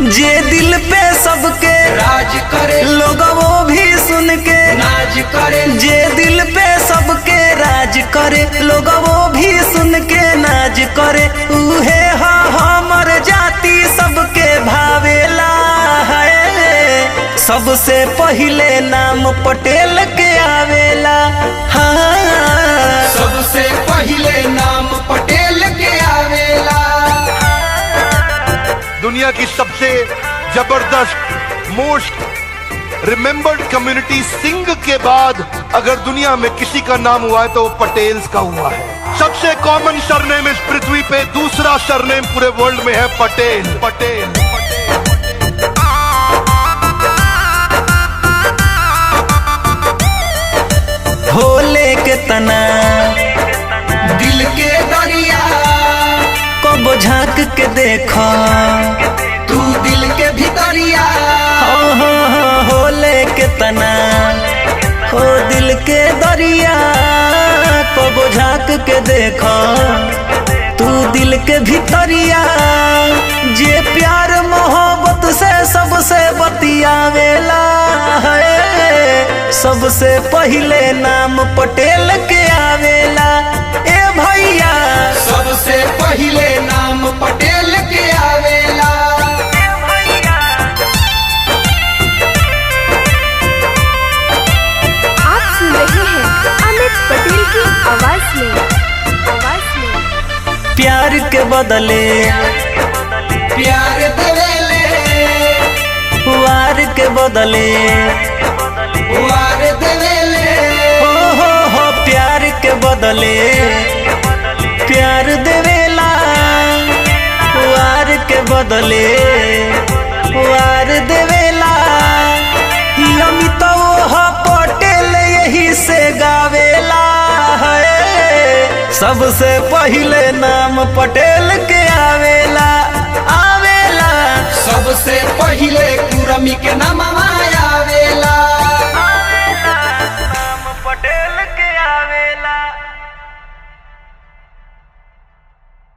जे दिल पे सबके राज करे, लोग वो भी सुन के नाज करे। जे दिल पे सबके राज करे, लोग वो भी सुन के नाज करे। उहे हा हमर जाति सबके भावेला है, सबसे पहिले नाम पटेल के आवेला। हाँ, सबसे पहिले नाम पटेल के आवेला। दुनिया की सबसे जबरदस्त मोस्ट रिमेम्बर्ड कम्युनिटी सिंह के बाद अगर दुनिया में किसी का नाम हुआ है तो वो पटेल्स का हुआ है। सबसे कॉमन सरनेम इस पृथ्वी पे, दूसरा सरनेम पूरे वर्ल्ड में है पटेल। पटेल भोले के तना दिल के दरिया को झांक के देखो, तू दिल के भीतरिया। होले के तना हो दिल के दरिया को झांक के देखो, तू दिल के भीतरिया। जे प्यार मोहब्बत से सबसे बतियावेला है, सबसे पहिले नाम पटेल के आवेला। ए भैया, सबसे पहिले नाम पटेल के आवेला। आप सुन रहे हैं अमित पटेल की आवाज में। प्यार के बदले प्यार देवेले, वार के बदले वार देवेले। हो प्यार के बदले प्यार देवेला, वार के बदले वार देवेला। अमित पटेल यही से गावेला है, सबसे पहिले नाम पटेल के आवेला। आवेला सबसे पहिले कुरमी के नाम